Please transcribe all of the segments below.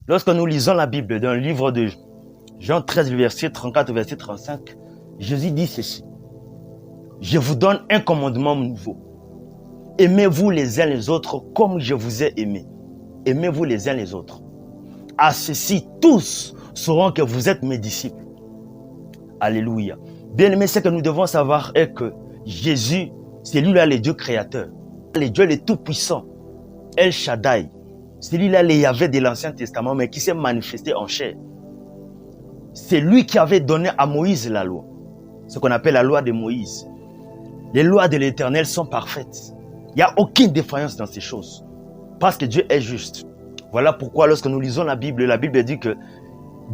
Lorsque nous lisons la Bible dans le livre de Jean 13, verset 34 au verset 35, Jésus dit ceci. Je vous donne un commandement nouveau. Aimez-vous les uns les autres comme je vous ai aimé. Aimez-vous les uns les autres. À ceci, tous sauront que vous êtes mes disciples. Alléluia. Bien-aimé, ce que nous devons savoir est que Jésus, c'est lui-là le Dieu créateur. Le Dieu le tout-puissant. El Shaddai. C'est lui-là le Yahvé de l'Ancien Testament, mais qui s'est manifesté en chair. C'est lui qui avait donné à Moïse la loi. Ce qu'on appelle la loi de Moïse. Les lois de l'Éternel sont parfaites. Il n'y a aucune défaillance dans ces choses. Parce que Dieu est juste. Voilà pourquoi lorsque nous lisons la Bible dit que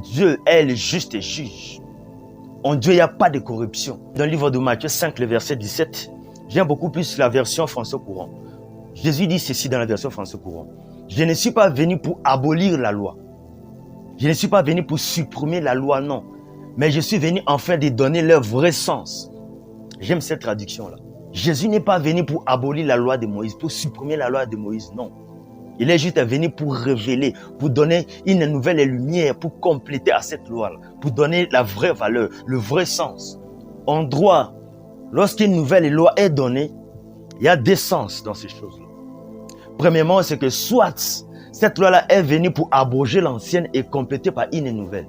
Dieu est le juste juge. En Dieu, il n'y a pas de corruption. Dans le livre de Matthieu 5, le verset 17, j'aime beaucoup plus la version français courant. Jésus dit ceci dans la version français courant. Je ne suis pas venu pour abolir la loi. Je ne suis pas venu pour supprimer la loi, non. Mais je suis venu enfin de donner leur vrai sens. J'aime cette traduction-là. Jésus n'est pas venu pour abolir la loi de Moïse, pour supprimer la loi de Moïse, non. Il est juste venu pour révéler, pour donner une nouvelle lumière, pour compléter à cette loi-là, pour donner la vraie valeur, le vrai sens. En droit, lorsqu'une nouvelle loi est donnée, il y a deux sens dans ces choses-là. Premièrement, c'est que soit cette loi-là est venue pour abroger l'ancienne et compléter par une nouvelle.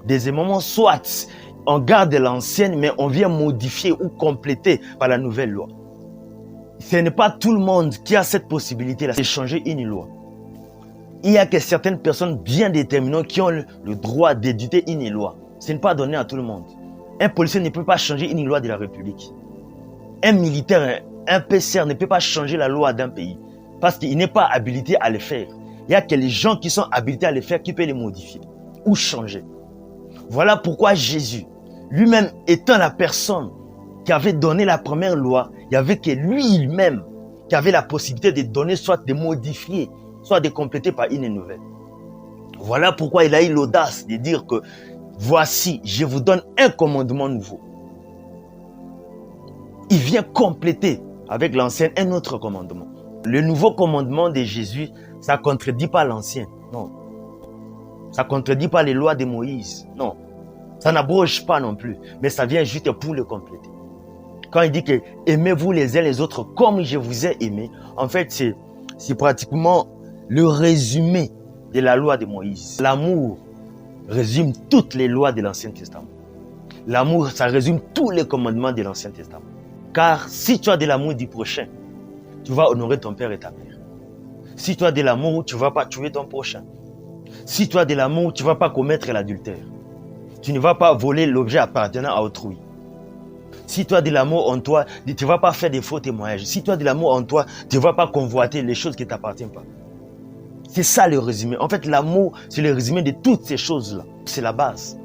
Deuxièmement, soit on garde l'ancienne, mais on vient modifier ou compléter par la nouvelle loi. Ce n'est pas tout le monde qui a cette possibilité-là de changer une loi. Il n'y a que certaines personnes bien déterminées qui ont le droit d'éditer une loi. Ce n'est pas donné à tout le monde. Un policier ne peut pas changer une loi de la République. Un militaire, un PCR ne peut pas changer la loi d'un pays parce qu'il n'est pas habilité à le faire. Il n'y a que les gens qui sont habilités à le faire qui peuvent les modifier ou changer. Voilà pourquoi Jésus, lui-même étant la personne qui avait donné la première loi, il n'y avait que lui-même qui avait la possibilité de donner, soit de modifier, soit de compléter par une nouvelle. Voilà pourquoi il a eu l'audace de dire que voici, je vous donne un commandement nouveau. Il vient compléter avec l'ancien un autre commandement. Le nouveau commandement de Jésus, ça ne contredit pas l'ancien, non. Ça ne contredit pas les lois de Moïse, non. Ça n'abroge pas non plus, mais ça vient juste pour le compléter. Quand il dit que aimez-vous les uns les autres comme je vous ai aimé, en fait, c'est pratiquement le résumé de la loi de Moïse. L'amour résume toutes les lois de l'Ancien Testament. L'amour, ça résume tous les commandements de l'Ancien Testament. Car si tu as de l'amour du prochain, tu vas honorer ton père et ta mère. Si tu as de l'amour, tu ne vas pas tuer ton prochain. Si tu as de l'amour, tu ne vas pas commettre l'adultère. Tu ne vas pas voler l'objet appartenant à autrui. Si tu as de l'amour en toi, tu ne vas pas faire des faux témoignages. Si tu as de l'amour en toi, tu ne vas pas convoiter les choses qui ne t'appartiennent pas. C'est ça le résumé. En fait, l'amour, c'est le résumé de toutes ces choses-là. C'est la base.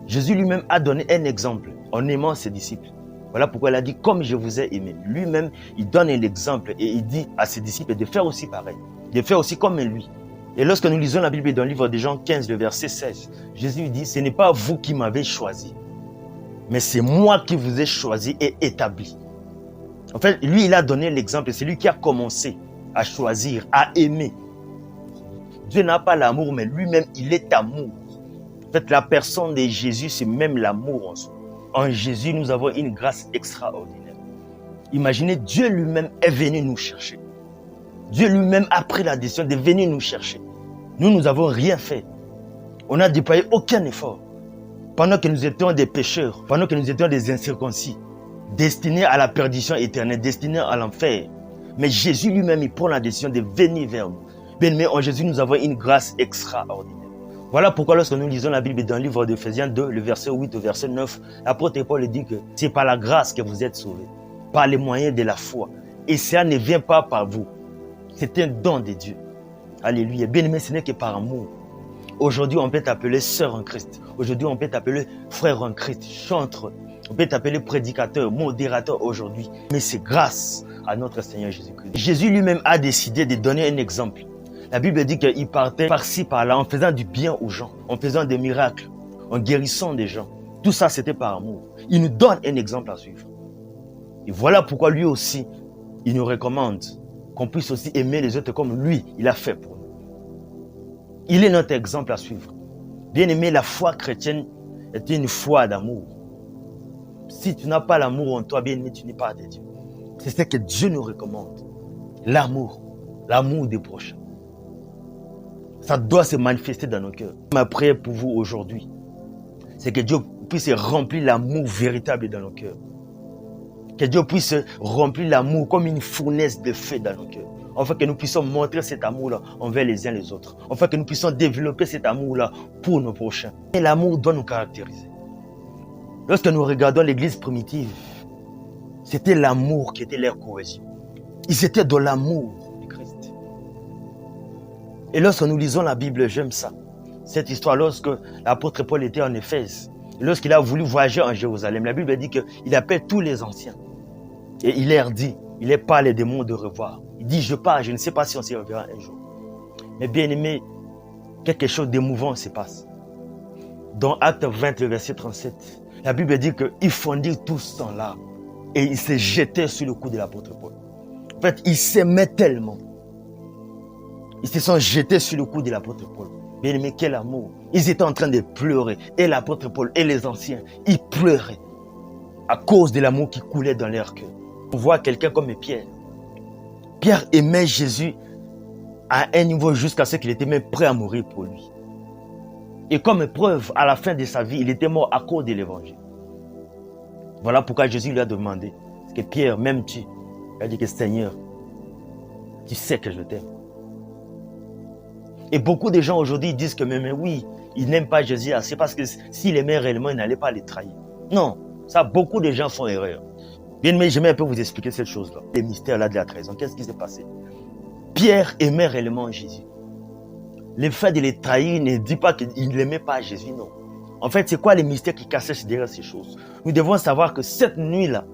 Jésus lui-même a donné un exemple en aimant ses disciples. Voilà pourquoi il a dit, comme je vous ai aimé. Lui-même, il donne un exemple et il dit à ses disciples de faire aussi pareil. De faire aussi comme lui. Et lorsque nous lisons la Bible dans le livre de Jean 15, le verset 16, Jésus dit, ce n'est pas vous qui m'avez choisi, mais c'est moi qui vous ai choisi et établi. En fait, lui, il a donné l'exemple. C'est lui qui a commencé à choisir, à aimer. Dieu n'a pas l'amour, mais lui-même, il est amour. En fait, la personne de Jésus, c'est même l'amour en soi. En Jésus, nous avons une grâce extraordinaire. Imaginez, Dieu lui-même est venu nous chercher. Dieu lui-même a pris la décision de venir nous chercher. Nous n'avons rien fait. On n'a déployé aucun effort. Pendant que nous étions des pécheurs, pendant que nous étions des incirconcis, destinés à la perdition éternelle, destinés à l'enfer. Mais Jésus lui-même, il prend la décision de venir vers nous. Bien-aimés, en Jésus, nous avons une grâce extraordinaire. Voilà pourquoi lorsque nous lisons la Bible dans le livre d'Éphésiens 2, le verset 8 au verset 9, l'apôtre Paul dit que c'est par la grâce que vous êtes sauvés, par les moyens de la foi. Et ça ne vient pas par vous. C'est un don de Dieu. Alléluia. Bien-aimé, ce n'est que par amour. Aujourd'hui, on peut t'appeler sœur en Christ. Aujourd'hui, on peut t'appeler frère en Christ, chantre. On peut t'appeler prédicateur, modérateur aujourd'hui. Mais c'est grâce à notre Seigneur Jésus-Christ. Jésus lui-même a décidé de donner un exemple. La Bible dit qu'il partait par-ci, par-là, en faisant du bien aux gens, en faisant des miracles, en guérissant des gens. Tout ça, c'était par amour. Il nous donne un exemple à suivre. Et voilà pourquoi lui aussi, il nous recommande qu'on puisse aussi aimer les autres comme lui, il a fait pour nous. Il est notre exemple à suivre. Bien aimé, la foi chrétienne est une foi d'amour. Si tu n'as pas l'amour en toi, bien aimé, tu n'es pas de Dieu. C'est ce que Dieu nous recommande. L'amour des prochains. Ça doit se manifester dans nos cœurs. Ma prière pour vous aujourd'hui, c'est que Dieu puisse remplir l'amour véritable dans nos cœurs. Que Dieu puisse remplir l'amour comme une fournaise de feu dans nos cœurs. Afin que nous puissions montrer cet amour-là envers les uns les autres. Afin que nous puissions développer cet amour-là pour nos prochains. Et l'amour doit nous caractériser. Lorsque nous regardons l'église primitive, c'était l'amour qui était leur cohésion. Ils étaient dans l'amour du Christ. Et lorsque nous lisons la Bible, j'aime ça. Cette histoire, lorsque l'apôtre Paul était en Éphèse, lorsqu'il a voulu voyager en Jérusalem, la Bible dit qu'il appelle tous les anciens. Et il leur dit, il leur parle des mots de revoir. Il dit, je pars, je ne sais pas si on s'y reverra un jour. Mais bien aimé, quelque chose d'émouvant se passe. Dans Acte 20, verset 37, la Bible dit qu'ils fondirent tous en larmes. Et ils se jetaient sur le cou de l'apôtre Paul. En fait, ils s'aimaient tellement. Ils se sont jetés sur le cou de l'apôtre Paul. Bien aimé, quel amour. Ils étaient en train de pleurer. Et l'apôtre Paul et les anciens, ils pleuraient à cause de l'amour qui coulait dans leur cœur. On voit quelqu'un comme Pierre. Pierre aimait Jésus à un niveau jusqu'à ce qu'il était même prêt à mourir pour lui. Et comme preuve, à la fin de sa vie, il était mort à cause de l'évangile. Voilà pourquoi Jésus lui a demandé, est-ce que Pierre, m'aimes-tu? Il a dit que Seigneur, tu sais que je t'aime. Et beaucoup de gens aujourd'hui disent que mais oui, ils n'aiment pas Jésus assez parce que s'il aimait réellement, il n'allait pas les trahir. Non, ça, beaucoup de gens font erreur. Bien aimé, j'aimerais un peu vous expliquer cette chose-là. Les mystères-là de la trahison, qu'est-ce qui s'est passé? Pierre aimait réellement Jésus. Le fait de les trahir ne dit pas qu'il n'aimait pas Jésus, non. En fait, c'est quoi les mystères qui cachent derrière ces choses? Nous devons savoir que cette nuit-là,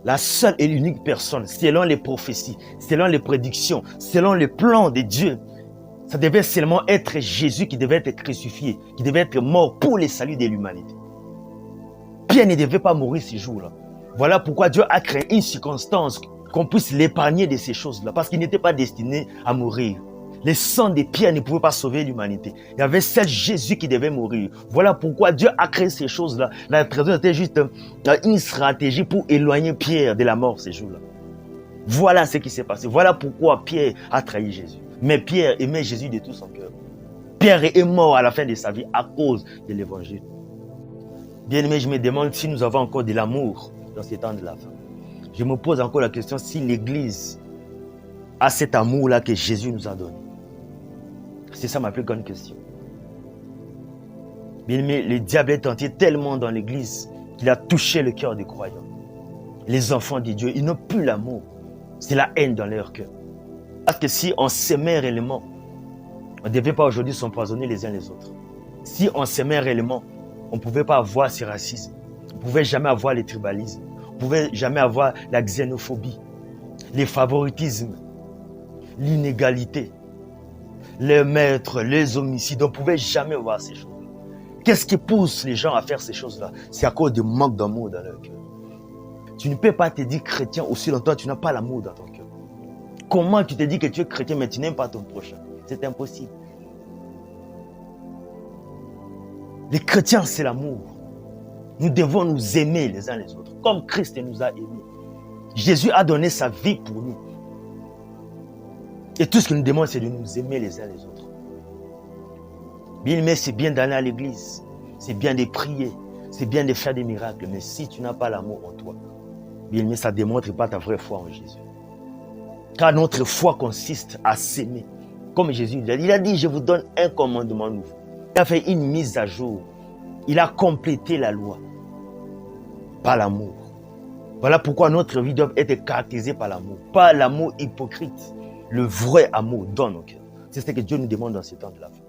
la seule et l'unique personne, selon les prophéties, selon les prédictions, selon le plan de Dieu, ça devait seulement être Jésus qui devait être crucifié, qui devait être mort pour le salut de l'humanité. Pierre ne devait pas mourir ces jours-là. Voilà pourquoi Dieu a créé une circonstance qu'on puisse l'épargner de ces choses-là, parce qu'il n'était pas destiné à mourir. Le sang de Pierre ne pouvait pas sauver l'humanité. Il y avait seul Jésus qui devait mourir. Voilà pourquoi Dieu a créé ces choses-là. La trahison était juste une stratégie pour éloigner Pierre de la mort ces jours-là. Voilà ce qui s'est passé. Voilà pourquoi Pierre a trahi Jésus. Mais Pierre aimait Jésus de tout son cœur. Pierre est mort à la fin de sa vie à cause de l'évangile. Bien aimé, je me demande si nous avons encore de l'amour dans ces temps de la fin. Je me pose encore la question si l'Église a cet amour-là que Jésus nous a donné. C'est ça ma plus grande question. Bien aimé, le diable est entré tellement dans l'Église qu'il a touché le cœur des croyants. Les enfants de Dieu, ils n'ont plus l'amour. C'est la haine dans leur cœur. Parce que si on s'aimait réellement, on ne devait pas aujourd'hui s'empoisonner les uns les autres. Si on s'aimait réellement, on ne pouvait pas avoir ce racisme. On ne pouvait jamais avoir le tribalisme. On ne pouvait jamais avoir la xénophobie, les favoritismes, l'inégalité, les meurtres, les homicides. On ne pouvait jamais voir ces choses. Qu'est-ce qui pousse les gens à faire ces choses-là? C'est à cause du manque d'amour dans leur cœur. Tu ne peux pas te dire chrétien aussi longtemps que tu n'as pas l'amour dans ton cœur. Comment tu te dis que tu es chrétien mais tu n'aimes pas ton prochain? C'est impossible. Les chrétiens, c'est l'amour. Nous devons nous aimer les uns les autres, comme Christ nous a aimés. Jésus a donné sa vie pour nous. Et tout ce que nous demandons, c'est de nous aimer les uns les autres. Bien aimé, c'est bien d'aller à l'église, c'est bien de prier, c'est bien de faire des miracles, mais si tu n'as pas l'amour en toi, bien aimé, ça ne démontre pas ta vraie foi en Jésus. Car notre foi consiste à s'aimer. Comme Jésus il a dit, je vous donne un commandement nouveau. Il a fait une mise à jour. Il a complété la loi par l'amour. Voilà pourquoi notre vie doit être caractérisée par l'amour. Pas l'amour hypocrite, le vrai amour dans nos cœurs. C'est ce que Dieu nous demande dans ce temps de la fin.